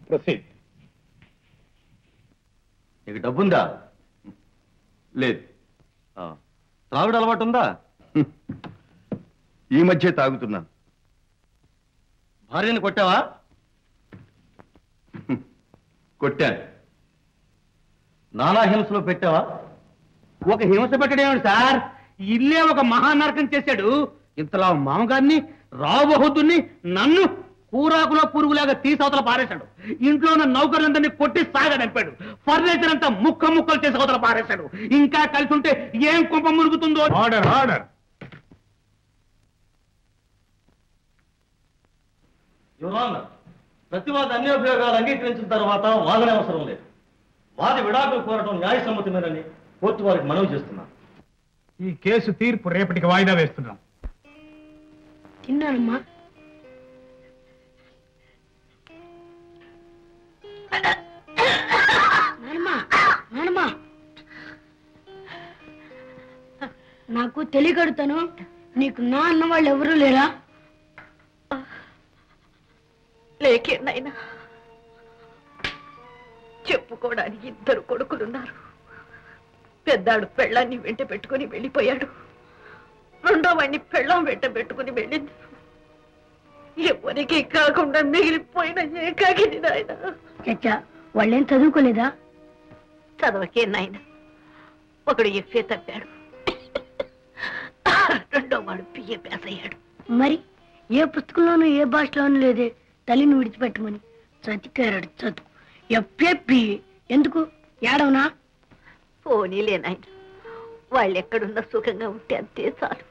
Proceed. నీకు డబ్బుందా? లేదు. త్రాగుడు అలవాటు ఉందా? ఈ మధ్య తాగుతున్నాను. భార్యని కొట్టావా? కొట్టాను. నానా హింసలో పెట్టావా? ఒక హింస పెట్టడేమిటి సార్, ఇల్లే ఒక మహానరకం చేశాడు. ఇంతలా మామగారిని, రావుబహుద్దుని, నన్ను కూరాకులో పురుగులాగా తీసవతల పారేశాడు. ఇంట్లో ఉన్న నౌకర్లందరినీ కొట్టి సాగడంపాడు. ఫర్నిచర్ అంతా ముక్కలు చేసి అవతల పారేశాడు. ఇంకా కలిసి ఉంటే ఏం కుంప మురుగుతుందో. Order order. ప్రతివాది అన్ని ఉపయోగాలు అంగీకరించిన తర్వాత వాదనే అవసరం లేదు. వాది విడాకులు కోరడం న్యాయసమ్మతమేనని కోర్టు వారికి మనవి చేస్తున్నాను. ఈ కేసు తీర్పు రేపటికి వాయిదా వేస్తున్నాం. తిన్నానమ్మా. నాకు తెలియగడుతాను. నీకు నా అన్న వాళ్ళు ఎవరూ లేరా? లేకే నాయనా, చెప్పుకోవడానికి 2 కొడుకులున్నారు. పెద్దాడు పెళ్ళాన్ని వెంట పెట్టుకుని వెళ్ళిపోయాడు. రెండో వాడిని పెళ్ళం వెంట పెట్టుకుని వెళ్ళింది. ఎవరికి కాకుండా మిగిలిపోయిన ఏకాకిని నాయన. చచ్చా, వాళ్ళేం చదువుకోలేదా? చదవకే నాయన. ఒకడు ఎఫ్ఏ తప్పాడు, రెండో వాడు పిఏ పాస్ అయ్యాడు. మరి ఏ పుస్తకంలోనూ ఏ భాషలోనూ లేదే తల్లిని విడిచిపెట్టమని. చతికారాడు చదువు. ఎఫ్ఏ ఎందుకు ఏడవనా? పోనీలే నాయన, వాళ్ళు ఎక్కడున్నా సుఖంగా ఉంటే అంతే చాలు.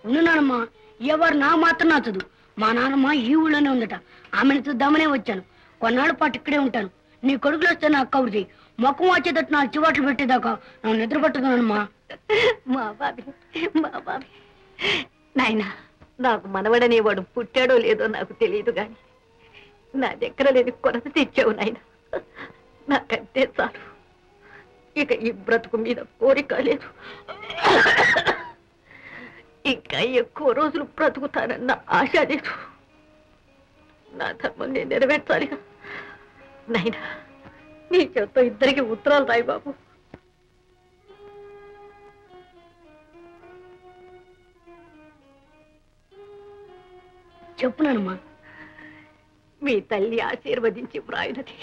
ఉన్నానమ్మా, ఎవరు నా మాత్రం నా చదువు. మా నాన్నమ్మ ఈ ఊళ్ళోనే ఉందట. ఆమెను చూద్దామనే వచ్చాను. కొన్నాళ్ళ పాటు ఇక్కడే ఉంటాను. నీ కొడుకులు వస్తే నాకు కబురు చేయి. ముఖం వచ్చేటట్టు నాకు చివాట్లు పెట్టేదాకా నాకు నిద్ర పట్టుకున్నానమ్మా. మా బాబి నాయనా, నాకు మనవడనేవాడు పుట్టాడో లేదో నాకు తెలియదు గాని నా దగ్గర లేని కొరత తెచ్చావు నాయన. నాకంతే చాలు. ఇక ఈ బ్రతుకు మీద కోరిక లేదు. ఇంకా ఎక్కువ రోజులు బ్రతుకుతానన్న ఆశ లేదు. నా ధర్మం నేను నెరవేర్చాలిగా. నాయనా, నీ చేత 2 ఉత్తరాలు రాయి బాబు. చెప్పునానమ్మా. మీ తల్లి ఆశీర్వదించి వ్రాయినది.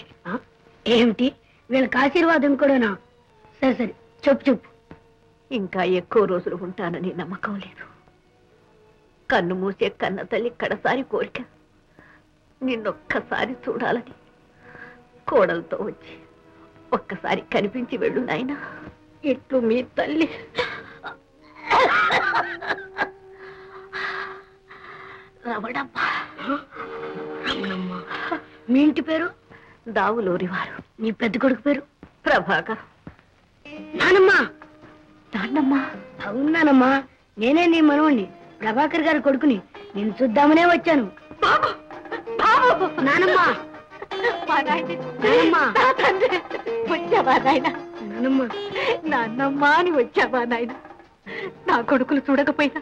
ఏమిటి వీళ్ళకి ఆశీర్వాదం కూడానా? సరే సరే, చెప్పు. ఇంకా ఎక్కువ రోజులు ఉంటానని నమ్మకం లేదు. కన్ను మూసే కన్న తల్లి కడసారి కోరిక నిన్నొక్కసారి చూడాలని. కోడలతో వచ్చి ఒక్కసారి కనిపించి వెళ్ళు నాయనా. ఇట్లు మీ తల్లి. రవడమ్మా. మీ ఇంటి పేరు? దావులూరివారు. నీ పెద్ద కొడుకు పేరు? ప్రభాకర్. నానమ్మా. నాన్నమ్మా? అవునానమ్మా, నేనే నీ మనవణ్ణి, ప్రభాకర్ గారి కొడుకుని. నేను చూద్దామనే వచ్చాను. నానమ్మా. వచ్చావా నాయన? నానమ్మా. నాన్నమ్మా అని వచ్చావా నాయన? నా కొడుకులు చూడకపోయినా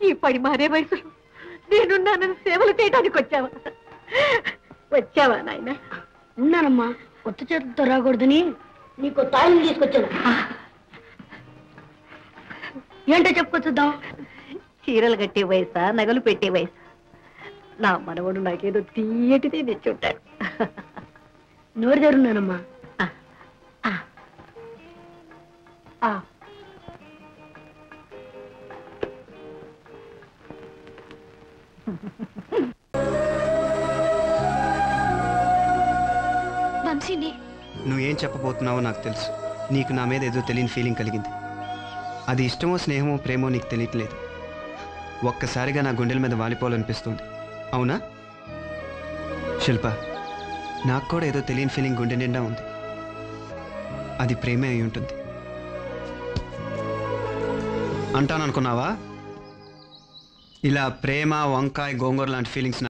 ఈ పడి మారే వయసులో నేనున్నానని సేవలు చేయడానికి వచ్చావా నాయన? ఉన్నానమ్మా, కొత్త చేతులతో రాకూడదని నీకు తాళం తీసుకొచ్చాను. ఏంటో చెప్పుకొచ్చుద్దాం. చీరలు కట్టే వయసా, నగలు పెట్టే వయసా? నా మనవడు నాకేదో తీయటిదే తెచ్చుంటాడు. నోరు తెరున్నానమ్మా. నువ్వేం చెప్పబోతున్నావో నాకు తెలుసు. నీకు నా మీద ఏదో తెలియని ఫీలింగ్ కలిగింది. అది ఇష్టమో స్నేహమో ప్రేమో నీకు తెలియట్లేదు. ఒక్కసారిగా నా గుండెల మీద వాలిపోవాలనిపిస్తుంది. అవునా శిల్ప? నాకు కూడా ఏదో తెలియని ఫీలింగ్ గుండె నిండా ఉంది. అది ప్రేమే అయి ఉంటుంది అంటాననుకున్నావా? ఇలా ప్రేమ, వంకాయ, గోంగూర లాంటి ఫీలింగ్స్